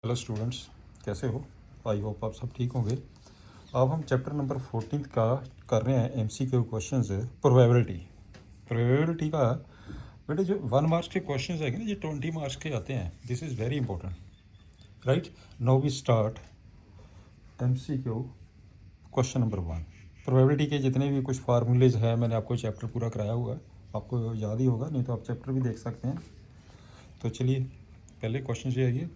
Hello students, कैसे हो? I hope आप सब ठीक होंगे। अब हम चैप्टर नंबर 14 का कर रहे हैं एमसीक्यू क्वेश्चंस। प्रोबेबिलिटी का बेटे जो 1 मार्क्स के क्वेश्चंस है ना, ये 20 मार्क्स के आते हैं। This is very important, right? Now we start MCQ question number 1। Probability के जितने भी कुछ फार्मूलेज हैं, मैंने आपको चैप्टर पूरा कराया हुआ है, आपको याद ही होगा, नहीं तो आप चैप्टर भी देख सकते हैं। तो चलिए पहले क्वेश्चन से आइए।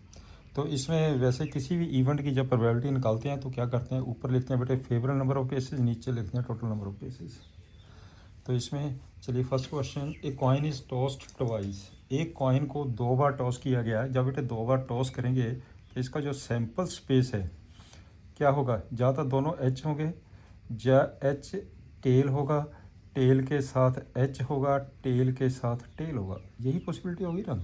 तो इसमें वैसे किसी भी इवेंट की जब प्रोबेबिलिटी निकालते हैं तो क्या करते हैं, ऊपर लिखते हैं बेटे फेवरेबल नंबर ऑफ केसेस, नीचे लिखते हैं टोटल नंबर ऑफ केसेस। तो इसमें चलिए first question, a coin is tossed twice. एक कॉइन को 2 बार टॉस किया गया है। जब बेटे 2 बार टॉस करेंगे तो इसका जो सैंपल स्पेस है क्या होगा? या तो दोनों एच होंगे, या एच टेल होगा, टेल के साथ एच होगा, टेल के साथ टेल होगा। यही पॉसिबिलिटी होगी ना।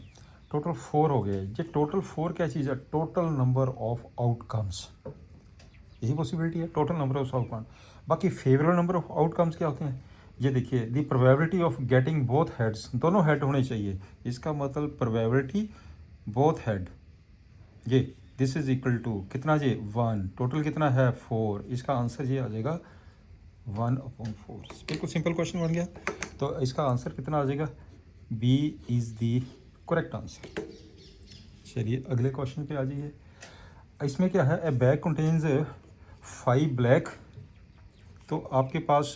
टोटल 4 हो गए। ये टोटल 4 क्या चीज़ है? Total number of outcomes. यही पॉसिबिलिटी है, टोटल नंबर ऑफ आउटकम। बाकी फेवरेबल नंबर ऑफ आउटकम्स क्या होते हैं? ये देखिए, the probability of getting both heads, दोनों हेड होने चाहिए। इसका मतलब प्रोबेबिलिटी बोथ हेड, ये दिस इज इक्वल टू कितना जी? 1। टोटल कितना है? 4। इसका आंसर ये आ जाएगा 1/4। बिल्कुल सिंपल क्वेश्चन बन गया। तो इसका आंसर कितना आ जाएगा? B is the correct answer. चलिए अगले क्वेश्चन पे आ जाइए। इसमें क्या है? A bag contains 5 black. तो आपके पास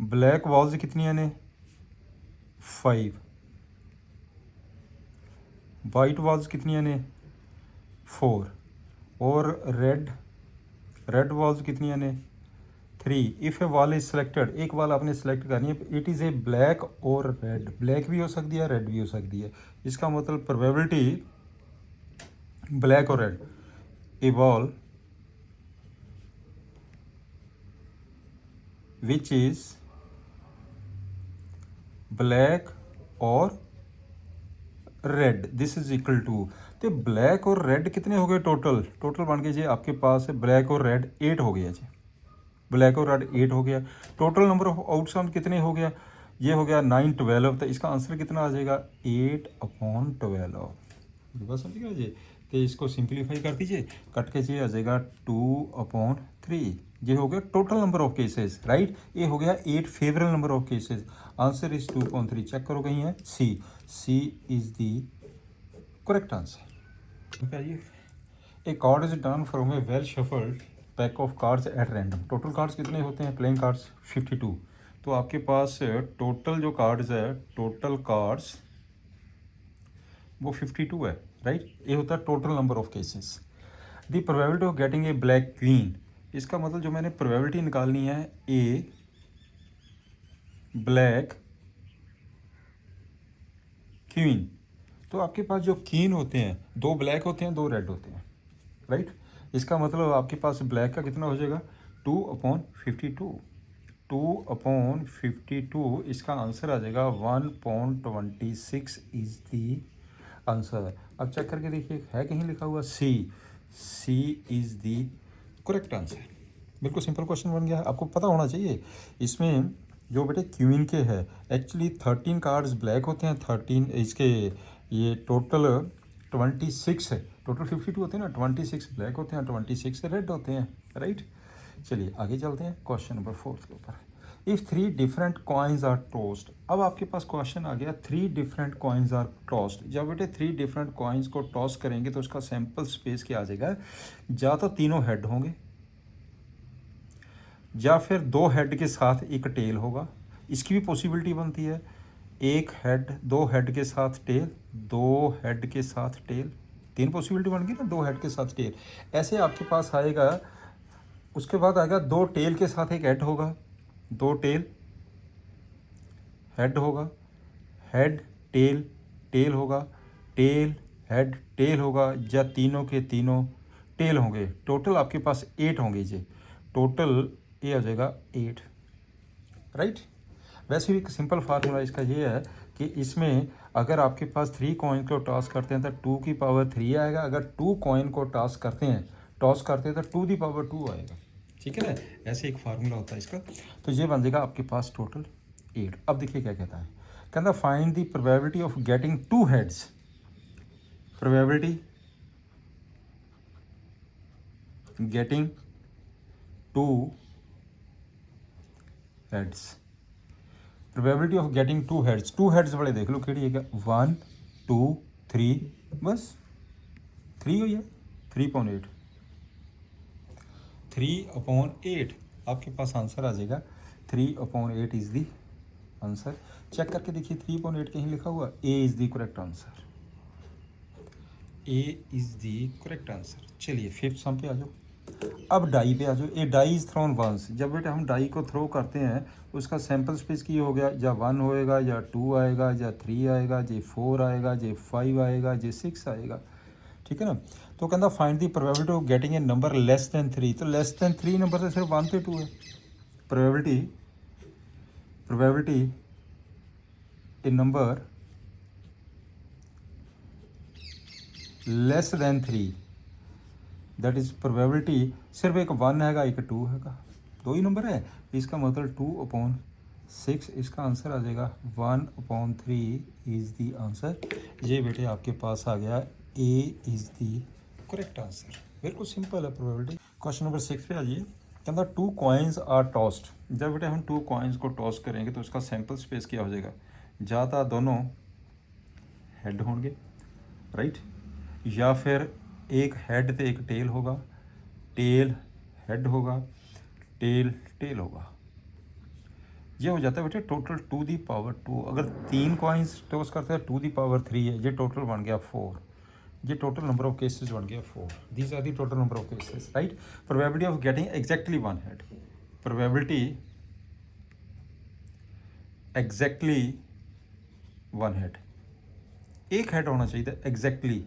ब्लैक वॉल्स कितनी है ने? 5। वाइट वॉल्स कितनी है ने? 4। और रेड वॉल्स कितनी है ने? 3। If A wall is selected, एक वॉल आपने सेलेक्ट करनी है, इट इज़ ए ब्लैक और रेड। ब्लैक भी हो सकती है, रेड भी हो सकती है। इसका मतलब प्रोबेबिलिटी ब्लैक और red, a ball which is black और red, this is equal to. तो ब्लैक और रेड कितने हो गए? टोटल बन गए जी आपके पास ब्लैक और रेड 8 हो गया जी। ब्लैक और रेड 8 हो गया। टोटल नंबर ऑफ आउटकम कितने हो गया? ये हो गया 9 12। तो इसका आंसर कितना आ जाएगा? 8/12। बस समझ गया जी। तो इसको सिंप्लीफाई कर दीजिए, कट के जी आ जाएगा 2/3। ये हो गया total number of cases, right? ये हो गया 8 favourable number of cases. Answer is 2/3। Check करो कहीं है C is the correct answer. A card is done from a well shuffled pack of cards at random. Total cards कितने होते हैं playing cards? 52। तो आपके पास टोटल जो कार्ड्स है, टोटल कार्ड्स वो 52 है, राइट? ये होता है total number of cases. The probability of getting A black queen, इसका मतलब जो मैंने प्रोबेबिलिटी निकालनी है, ए ब्लैक क्वीन। तो आपके पास जो क्वीन होते हैं, 2 ब्लैक होते हैं, 2 रेड होते हैं, राइट? इसका मतलब आपके पास ब्लैक का कितना हो जाएगा? 2/52। 2/52, इसका आंसर आ जाएगा 1/26 इज दी आंसर। अब चेक करके देखिए, है कहीं लिखा हुआ सी इज दी करेक्ट आंसर। बिल्कुल सिंपल क्वेश्चन बन गया है। आपको पता होना चाहिए इसमें जो बेटे क्वीन के है, एक्चुअली 13 कार्ड्स ब्लैक होते हैं, 13 इसके, ये टोटल 26 है। टोटल 52 होते हैं ना, 26 ब्लैक होते हैं, 26 रेड होते हैं, राइट? चलिए आगे चलते हैं क्वेश्चन नंबर 4 के ऊपर। If 3 different coins are tossed, अब आपके पास क्वेश्चन आ गया 3 डिफरेंट कॉइन्स आर टॉस्ड। जब बेटे 3 डिफरेंट कॉइन्स को टॉस करेंगे तो उसका सैंपल स्पेस क्या आ जाएगा? या तो तीनों हेड होंगे, या फिर 2 हेड के साथ एक टेल होगा। इसकी भी पॉसिबिलिटी बनती है, एक हेड 2 हेड के साथ टेल, 2 हेड के साथ टेल। 3 पॉसिबिलिटी बन गई ना, 2 हेड के साथ टेल। ऐसे आपके पास आएगा। उसके बाद आएगा 2 टेल के साथ एक हेड होगा, 2 टेल हेड होगा, हेड टेल टेल होगा, टेल हेड टेल होगा, या तीनों के तीनों टेल होंगे। टोटल आपके पास 8 होंगे जी। टोटल ये आ जाएगा 8, राइट? वैसे भी एक सिंपल फार्मूला इसका ये है कि इसमें अगर आपके पास 3 कॉइन को टॉस करते हैं तो 2 की पावर 3 आएगा। अगर 2 कॉइन को टॉस करते हैं तो 2 की पावर 2 आएगा, ठीक है ना? ऐसे एक फार्मूला होता है इसका। तो ये बन जाएगा आपके पास टोटल 8। अब देखिए क्या कहता है, कहता find the probability of getting 2 heads, probability getting 2 heads, probability of getting 2 heads, 2 heads वाले देख लो कि 1 2 3, बस 3 हुई है, 3/8, 3/8 आपके पास आंसर आ जाएगा। 3/8 इज दी आंसर। चेक करके देखिए 3/8 कहीं लिखा हुआ, A is the correct answer, A is the correct answer. चलिए फिफ्थ सम पे आ जाओ। अब डाई पे आ जाओ। A die is thrown once, जब बेटा हम डाई को थ्रो करते हैं उसका सैम्पल स्पेस की हो गया, या 1 होएगा या 2 आएगा या 3 आएगा, जे 4 आएगा, जे 5 आएगा, जे 6 आएगा, ठीक है ना। तो कहता find the probability of getting A number less then 3, तो लेस दैन 3 नंबर तो सिर्फ 1 पे 2 है। Probability A number less then 3, that is probability सिर्फ एक 1 हैगा, एक 2 हैगा, 2 ही नंबर है। इसका मतलब 2/6, इसका आंसर आ जाएगा 1/3 इज़ दी आंसर। ये बेटे आपके पास आ गया, ए इज़ दी करेक्ट आंसर। बिल्कुल सिंपल है प्रोबेबिलिटी। क्वेश्चन नंबर 6 पे आ जाइए। कहता 2 कॉइन्स आर टॉस्ड, जब बेटे हम 2 कॉइन्स को टॉस करेंगे तो उसका सैम्पल स्पेस क्या हो जाएगा, ज़्यादा दोनों हेड होंगे, राइट, या फिर एक हेड तो एक टेल होगा, टेल हेड होगा, टेल टेल होगा। ये हो जाता है बेटे टोटल 2^2। अगर 3 कॉइन्स टॉस करते हैं 2^3 है, ये टोटल बन गया 4, ये टोटल नंबर ऑफ केसेस बन गया 4। These are the total number of cases, right. Probability of getting exactly 1 head, probability exactly 1 head, एक हेड होना चाहिए था एग्जैक्टली।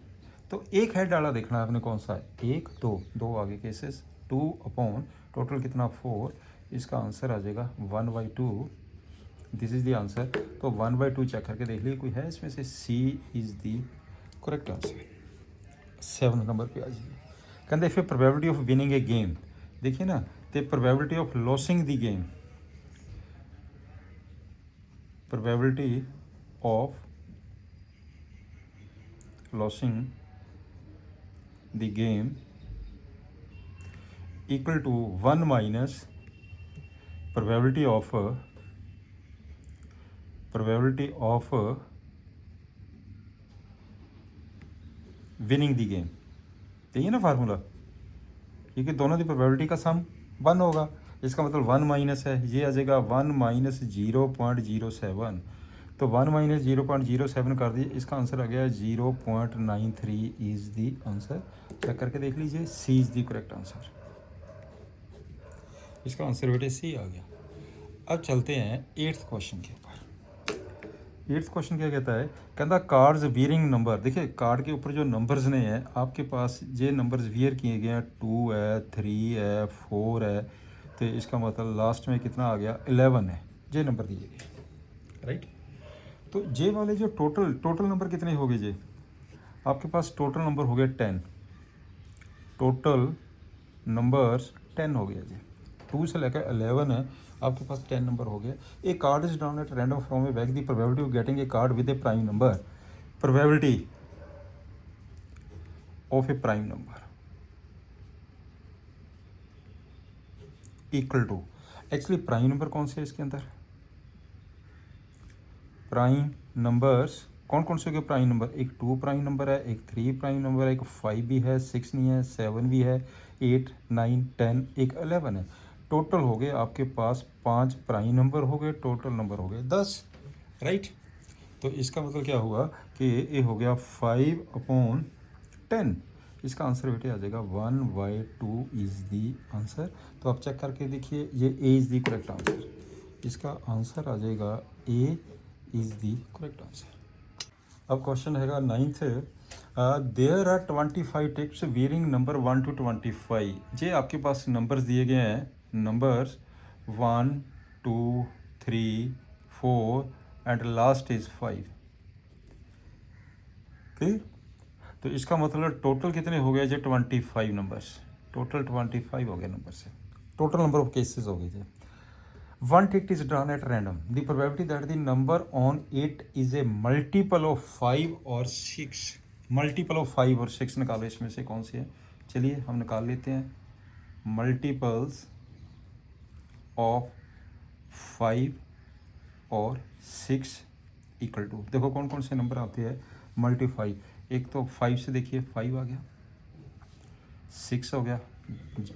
तो एक हेड वाला देखना है आपने कौन सा है, 1 2 आगे केसेस, 2 टोटल कितना 4, इसका आंसर आ जाएगा 1/2। This is the answer. तो 1/2 चेक करके देख लीजिए कोई है इसमें से, C is the correct answer. 7 नंबर पे आ जाइए। कहते फिर probability of winning a game, देखिए ना, तो probability of losing the game, probability of losing the game equal to 1 minus probability of winning the game। यही है ना फार्मूला, क्योंकि दोनों की प्रोबेबिलिटी का सम 1 होगा, इसका मतलब 1 माइनस है, ये आ जाएगा 1 माइनस 0.07। तो 1 माइनस 0.07 कर दिए, इसका आंसर आ गया 0.93 इज़ दी आंसर। चेक करके देख लीजिए, सी इज़ दी करेक्ट आंसर। इसका आंसर बेटे सी आ गया। अब चलते हैं 8th क्वेश्चन के ऊपर। 8th क्वेश्चन क्या कहता है, कहता कार्ड्स वियरिंग नंबर, देखिए कार्ड के ऊपर जो नंबर्स ने हैं आपके पास, ये नंबर्स वियर किए गए हैं, 2 है, 3 है, 4 है, तो इसका मतलब लास्ट में कितना आ गया 11 है, ये नंबर दिए गए, राइट। तो जे वाले जो टोटल नंबर कितने हो गए जे, आपके पास टोटल नंबर हो गए 10, टोटल नंबर्स 10 हो गया जी, 2 से लेकर 11 है, आपके पास 10 नंबर हो गया। A card is drawn at random from a bag, the probability of getting a card with a prime number, probability of a prime number equal to, actually prime number कौन से है इसके अंदर, प्राइम नंबर्स कौन कौन से हो गए प्राइम नंबर, एक 2 प्राइम नंबर है, एक 3 प्राइम नंबर है, एक 5 भी है, 6 नहीं है, 7 भी है, 8 9 10, एक 11 है। टोटल हो गए आपके पास 5 प्राइम नंबर हो गए, टोटल नंबर हो गए 10, राइट। तो इसका मतलब क्या हुआ कि ये हो गया 5/10, इसका आंसर बेटे आ जाएगा 1/2 इज़ दी आंसर। तो आप चेक करके देखिए, ये A is the correct answer, इसका आंसर आ जाएगा A is the correct answer. अब क्वेश्चन हैगा 9th, there are 25 tickets wearing number 1 to 25। ये आपके पास नंबर्स दिए गए हैं, numbers 1 2 3 4 and last is 5, clear. तो इसका मतलब टोटल कितने हो गए जी 25 नंबर्स, टोटल 25 हो गए नंबर से, टोटल नंबर ऑफ केसेस हो गए थे। one ticket is drawn at random. The probability that the number on it is a multiple of 5 or 6. Multiple of 5 और 6 निकालो, इसमें से कौन सी है? चलिए हम निकाल लेते हैं। मल्टीपल्स ऑफ 5 और 6 इक्वल टू, देखो कौन कौन से नंबर आते हैं मल्टीफाई। एक तो 5 से देखिए 5 आ गया, 6 हो गया,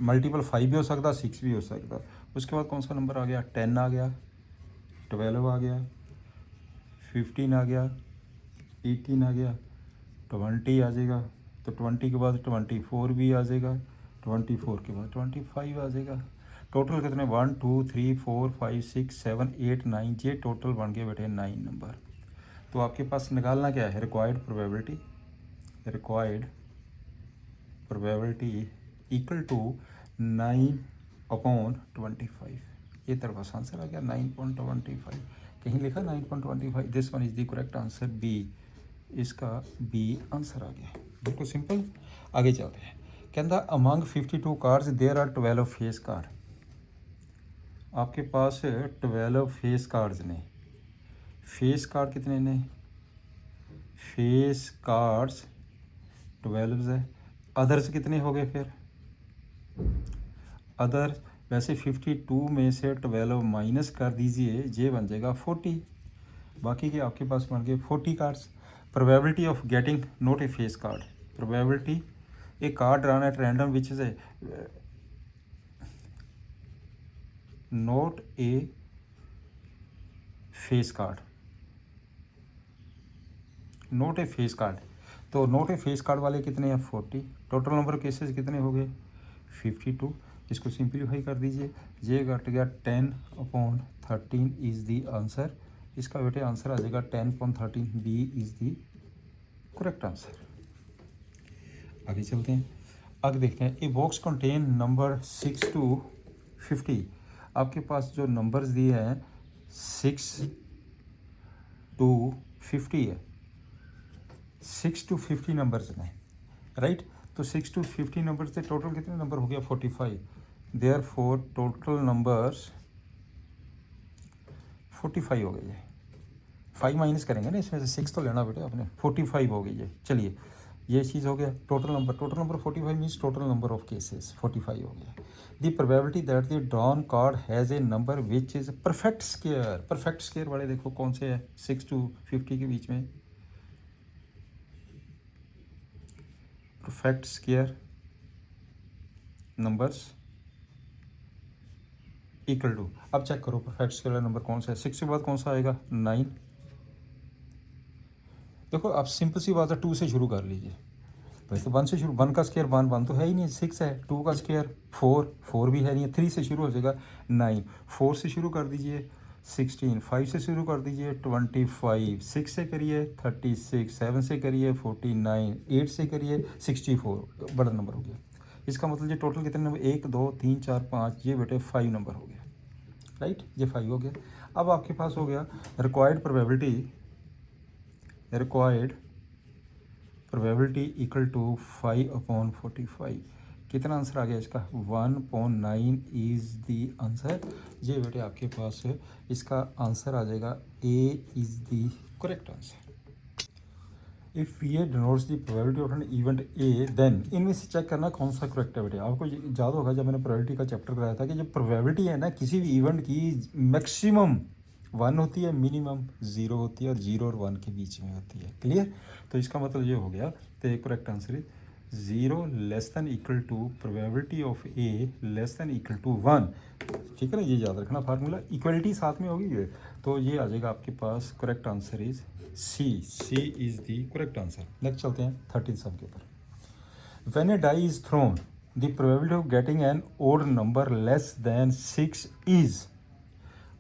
मल्टीपल 5 भी हो सकता, 6 भी हो सकता। उसके बाद कौन सा नंबर आ गया? 10 आ गया, 12 आ गया, 15 आ गया, 18 आ गया, 20 आ जाएगा। तो 20 के बाद 24 भी आ जाएगा, 24 के बाद 25 आ जाएगा। टोटल कितने? 1 2 3 4 5 6 7 8 9, ये टोटल बन गए बेटे 9 नंबर। तो आपके पास निकालना क्या है? Required probability equal to 9/25। ये तरफ पास आंसर आ गया 9.25। कहीं लिखा 9.25? This one is the correct answer, B. इसका बी आंसर आ गया, बिल्कुल सिंपल। आगे चलते हैं। कहता among 52 cards there are 12 face card. आपके पास 12 फेस कार्ड्स ने। फेस कार्ड कितने ने? फेस कार्ड्स 12 है। अदर्स कितने हो गए फिर? अदर वैसे 52 में से 12 माइनस कर दीजिए, ये बन जाएगा 40। बाकी के आपके पास बन गए 40 cards. Probability of getting not a face card. Probability A card run at random which is a not a face card, not a face card. तो नॉट ए फेस कार्ड वाले कितने हैं? 40। टोटल नंबर ऑफ केसेस कितने हो गए? 52। इसको simplify कर दीजिए, ये घट गया 10/13 इज़ दी आंसर। इसका बेटे आंसर आ जाएगा 10/13, B is the correct answer. आगे चलते हैं। आगे देखते हैं। A box contain number 6 to 50। आपके पास जो नंबर्स दिए हैं 6 to 50 है, 6 to 50 नंबर्स हैं, राइट। तो 6 to 50 नंबर्स से टोटल कितने नंबर हो गया? 45। देयर फोर टोटल नंबर्स 45 हो गए। 5 माइनस करेंगे ना इसमें से, 6 तो लेना बेटे आपने। 45 हो गई है। चलिए ये चीज़ हो गया। Total number 45 means total number of cases 45 हो गया। The probability that the drawn card has a number which is perfect square. Perfect square वाले देखो कौन से है 6 to 50 के बीच में? Perfect square numbers equal to, अब चेक करो परफेक्ट स्क्वायर नंबर कौन सा है। 6 के बाद कौन सा आएगा? 9। देखो आप सिंपल सी बात है, 2 से शुरू कर लीजिए। वैसे 1 से शुरू, 1 का स्क्वायर 1 तो है ही नहीं, 6 है। 2 का स्क्वायर 4 भी है नहीं है। 3 से शुरू हो जाएगा 9। 4 से शुरू कर दीजिए 16। 5 से शुरू कर दीजिए 25। 6 से करिए 36। 7 से करिए 49। 8 से करिए 64। बड़ा नंबर हो गया। इसका मतलब ये टोटल कितने नंबर? 1 2 3 4 5, ये बेटे 5 नंबर हो गया, राइट। ये 5 हो गया। अब आपके पास हो गया रिक्वायर्ड प्रोबेबिलिटी इक्वल टू 5/45। कितना आंसर आ गया इसका? 1/9 इज़ दी आंसर। ये बेटे आपके पास इसका आंसर आ जाएगा A is the correct answer. If ये denotes the probability of an event A, then इनमें से चेक करना कौन सा करेक्ट है बेटे। आपको याद होगा जब मैंने प्रोबेबिलिटी का चैप्टर कराया था कि जो प्रोबेबिलिटी है ना किसी भी इवेंट की, मैक्सिमम 1 होती है, मिनिमम 0 होती है, और 0 और 1 के बीच में होती है। क्लियर? तो इसका मतलब ये हो गया, तो correct answer is 0 less than equal to probability of A less than equal to 1। ठीक है ना, ये याद रखना फार्मूला। इक्वलिटी साथ में होगी ये, तो ये आ जाएगा आपके पास correct answer is C is the correct answer. Next चलते हैं 13 सम के ऊपर। When a die is thrown the probability of getting an odd number less than 6 is.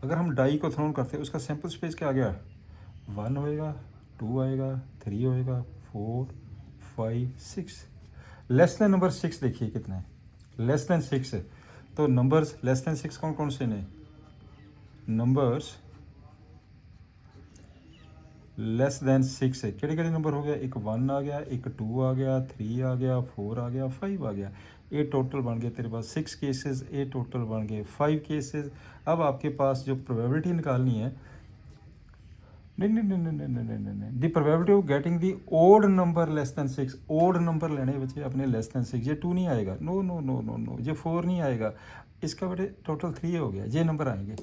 अगर हम डाई को थ्रोन करते हैं उसका सैम्पल स्पेस क्या आ गया? 1 होएगा, 2 आएगा, 3 होएगा, 4 5 6। लेस दैन नंबर 6 देखिए कितना है, लेस दैन 6 है। तो नंबर्स लेस दैन 6 कौन कौन से ने? नंबर्स लेस दैन 6 है, केड़े केड़े नंबर हो गया? एक 1 आ गया, एक 2 आ गया, 3 आ गया, 4 आ गया, 5 आ गया। ए टोटल बन गए तेरे पास 6 केसेस, ए टोटल बन गए 5 केसेस। अब आपके पास जो प्रोबेबिलिटी निकालनी है, नहीं नहीं नहीं नहीं नहीं नहीं नहीं नहीं, the probability of getting the odd number less than 6, odd number लेने बच्चे अपने लेस दैन 6, ये 2 नहीं आएगा, no no no no no, ये 4 नहीं आएगा, इसका बेटे टोटल 3 हो गया, ये नंबर आएंगे।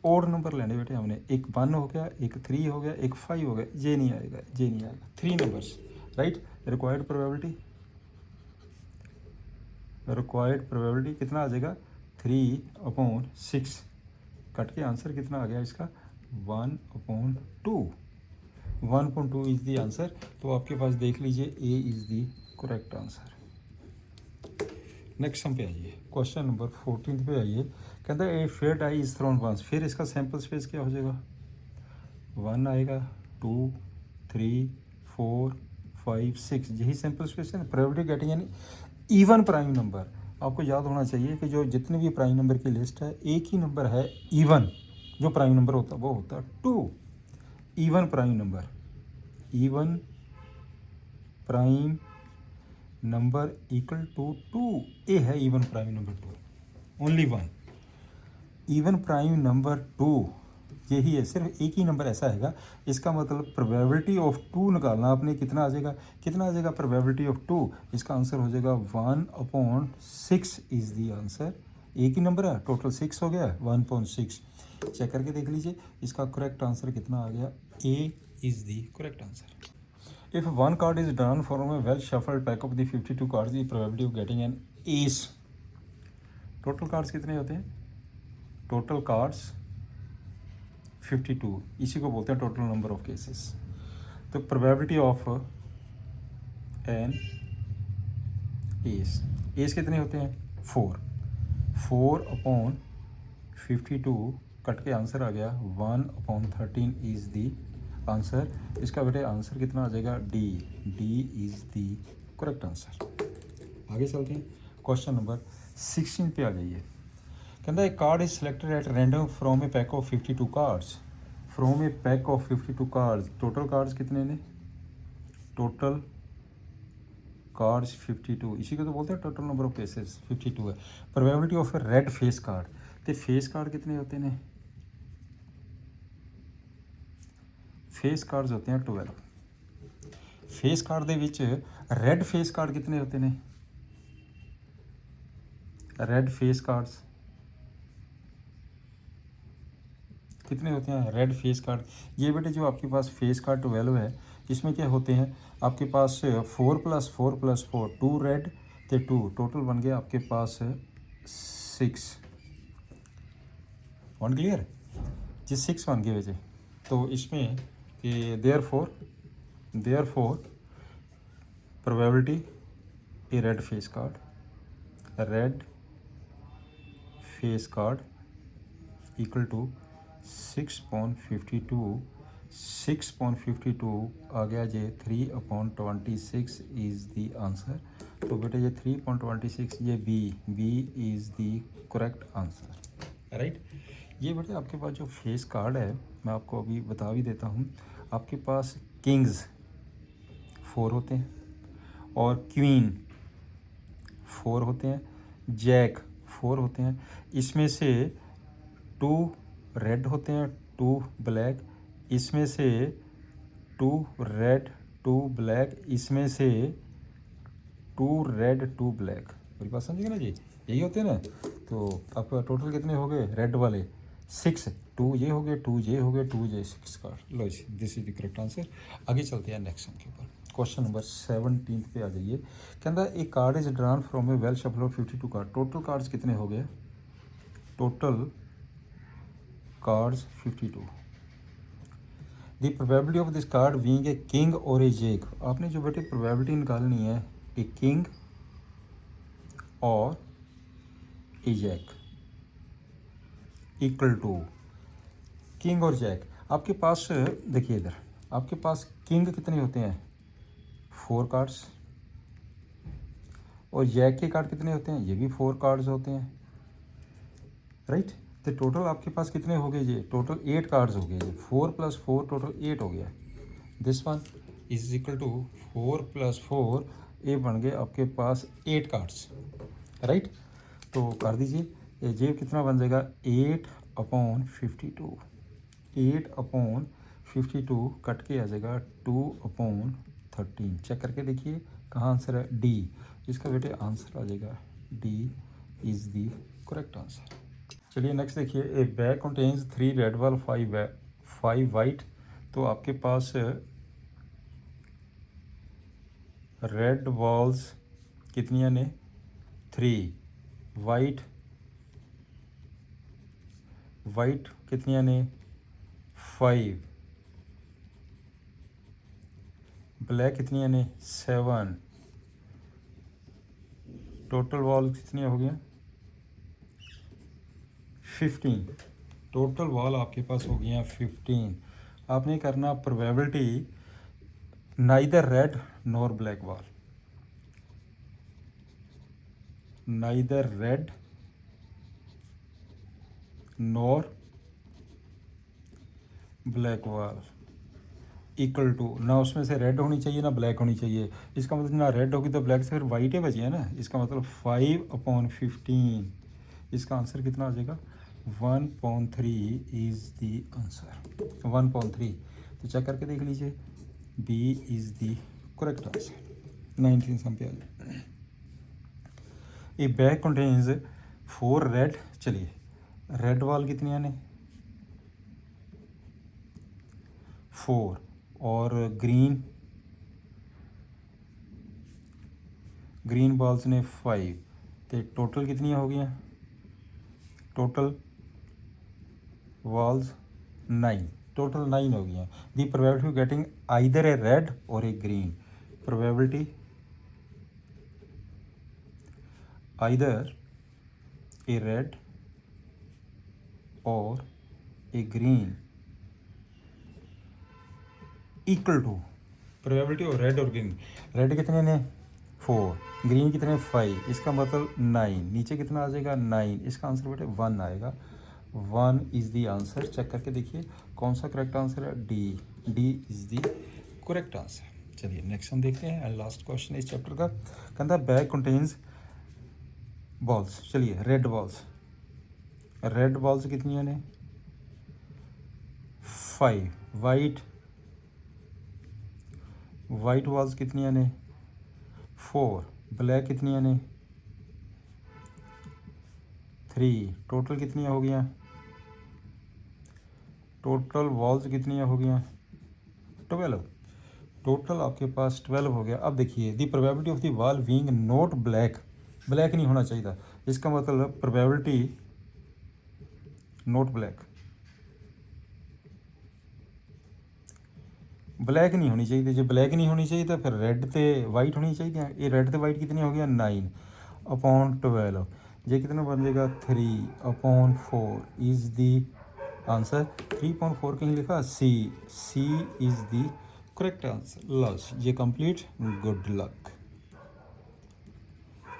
ओड नंबर लेने बेटे हमने, एक 1 हो गया, एक 3 हो गया, एक 5 हो गया, ये नहीं आएगा, ये नहीं आएगा, 3 नंबर्स, राइट। रिक्वायर्ड प्रोबेबिलिटी कितना आ जाएगा, 3/6, कट के आंसर कितना आ गया इसका, 1/2, 1/2 इज़ दी आंसर। तो आपके पास देख लीजिए A is the correct answer. Next sum पे आइए, क्वेश्चन नंबर 14 पे आइए। कहता है a fair die is thrown once, फिर इसका सैम्पल स्पेस क्या हो जाएगा, 1 आएगा, 2 3 4 5 6, यही सैम्पल स्पेस है ना। प्रोबेबिलिटी गेटिंग यानी इवन प्राइम नंबर, आपको याद होना चाहिए कि जो जितने भी प्राइम नंबर की लिस्ट है, एक ही नंबर है इवन, जो प्राइम नंबर होता है वो होता है 2, even prime number, even prime number equal to 2, a है even prime number 2, only 1, even prime number 2 यही है, सिर्फ एक ही नंबर ऐसा आएगा। इसका मतलब प्रोबेबिलिटी ऑफ 2 निकालना आपने, कितना आ जाएगा, कितना आ जाएगा प्रोबेबिलिटी ऑफ 2, इसका आंसर हो जाएगा 1/6 इज़ दी आंसर। एक ही नंबर है, टोटल 6 हो गया, 1/6। चेक करके देख लीजिए इसका करेक्ट आंसर कितना आ गया, ए is the correct answer. If 1 card is drawn from a well shuffled pack of the 52 cards, the probability of getting N S, total cards कितने होते हैं, टोटल कार्ड्स 52, इसी को बोलते हैं टोटल नंबर ऑफ केसेस। तो प्रोबेबिलिटी ऑफ एन एस कितने होते हैं, 4/52, कट के आंसर आ गया 1/13 इज़ दी आंसर। इसका बेटे आंसर कितना आ जाएगा, D is the correct answer. आगे चलते हैं, क्वेश्चन नंबर 16 पे आ जाइए। कहता है card is selected eight random from A pack of 52 cards, from A pack of 52 cards, total cards कितने ने, टोटल कार्ड्स 52, इसी को तो बोलते हैं टोटल नंबर ऑफ केसेस 52 है। Probability of A red face card, तो फेस कार्ड कितने होते हैं, फेस कार्ड्स होते हैं 12, फेस कार्ड ਦੇ ਵਿੱਚ रेड फेस कार्ड कितने होते हैं, रेड फेस कार्ड्स कितने होते हैं, रेड फेस कार्ड। ये बेटे जो आपके पास फेस कार्ड 12 है, इसमें क्या होते हैं आपके पास 4 + 4 + 4 2 रेड तो 2, टोटल बन गया आपके पास 6, 1 क्लियर जी, 6 बन गए वैसे। तो इसमें कि therefore probability a red face card equal to 6/52 आ गया जे 3/26 इज़ दी आंसर। तो बेटे ये 3/26 ये B is the correct answer, right. ये बेटे आपके पास जो फेस कार्ड है, मैं आपको अभी बता भी देता हूँ। आपके पास किंग्स 4 होते हैं और क्वीन 4 होते हैं, जैक 4 होते हैं। इसमें से 2 रेड होते हैं, 2 ब्लैक, इसमें से 2 रेड 2 ब्लैक, इसमें से 2 रेड 2 ब्लैक। मेरी बात समझिए ना जी, यही होते हैं ना। तो आपका टोटल कितने हो गए रेड वाले, 6, 2 ये हो गए, 2 ये हो गए, 2 ये 6 कार्ड। लो जी, this is the correct answer. आगे चलते हैं नेक्स्ट सम के ऊपर, क्वेश्चन नंबर 17 पे आ जाइए। कहता है एक card is drawn from a well shuffle of 52 card, total cards कितने हो गए, total cards 52। The probability of this card being a king और ए जैक, आपने जो बेटे प्रोबेबिलिटी निकालनी है ए किंग और ए जैक इक्वल टू किंग और जैक। आपके पास देखिए इधर, आपके पास किंग कितने होते हैं, 4 कार्ड्स, और जैक के कार्ड कितने होते हैं, ये भी 4 कार्ड्स होते हैं, राइट। तो टोटल आपके पास कितने हो गए, ये टोटल 8 कार्ड्स हो गए, 4 + 4 टोटल 8 हो गया। This one is equal to 4 + 4 ये बन गए आपके पास 8 कार्ड्स, राइट। तो कर दीजिए, ये कितना बन जाएगा 8/52, 8/52 कट के आ जाएगा 2/13। चेक करके देखिए कहाँ आंसर है, डी। इसका बेटे आंसर आ जाएगा D is the correct answer. चलिए नेक्स्ट देखिए, ए bag contains 3 red ball 5 white. तो आपके पास रेड बॉल्स कितनी ने 3, वाइट कितनी ने 5, ब्लैक कितनी ने 7, टोटल बॉल कितनी हो गया 15, टोटल बॉल आपके पास हो गया 15। आपने करना probability neither red nor black ball, neither red nor black ball equal to, ना उसमें से रेड होनी चाहिए ना ब्लैक होनी चाहिए। इसका मतलब ना रेड होगी तो ब्लैक से फिर वाइट ही बची है ना। इसका मतलब 5/15, इसका आंसर कितना आ जाएगा 1/3 इज़ दी आंसर, 1/3। तो चेक करके देख लीजिए, B is the correct answer. 19 sum पे आ जाए। ए बैग कंटेन्स 4 रेड, चलिए रेड बॉल कितनी ने 4 और ग्रीन बॉल्स ने 5, तो टोटल कितनी हो गई, टोटल बॉल्स 9, टोटल 9 हो गई। The probability of getting either a red और a green, probability either a red और a green equal to, probability of red और ग्रीन, रेड कितने ने 4, ग्रीन कितने 5, इसका मतलब 9, नीचे कितना आ जाएगा 9, इसका आंसर बेटे 1 आएगा, 1 इज़ दी आंसर। चेक करके देखिए कौन सा करेक्ट आंसर है, D is the correct answer. चलिए नेक्स्ट हम देखते हैं, एंड लास्ट क्वेश्चन इस चैप्टर का। कहता है बैग कंटेन्स बॉल्स, चलिए रेड बॉल्स कितनी ने 5, वाइट बॉल्स कितनी ने 4, ब्लैक कितनी ने 3, टोटल कितनी हो गया, टोटल बॉल्स कितनी हो गया 12, टोटल आपके पास 12 हो गया। अब देखिए the probability of the ball being not black, black नहीं होना चाहिए, इसका मतलब प्रोबेबिलिटी नॉट ब्लैक, ब्लैक नहीं होनी चाहिए। जो ब्लैक नहीं होनी चाहिए तो फिर रेड तो वाइट होनी चाहिए। ये रेड तो वाइट कितनी हो गया 9/12, ये कितना बन जाएगा 3/4 इज़ दी आंसर। 3/4 कहीं लिखा सी इज़ दी करेक्ट आंसर। लो ये कंप्लीट, गुड लक।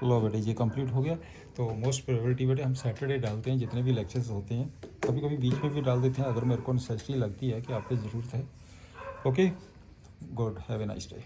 लो बेटे ये कंप्लीट हो गया। तो मोस्ट प्रोबेबिलिटी बेटे हम सैटरडे डालते हैं, जितने भी लेक्चर्स होते हैं, कभी कभी बीच में भी डाल देते हैं अगर मेरे को नेसेसिटी लगती है कि आपको ज़रूरत है। Okay, good, have a nice day.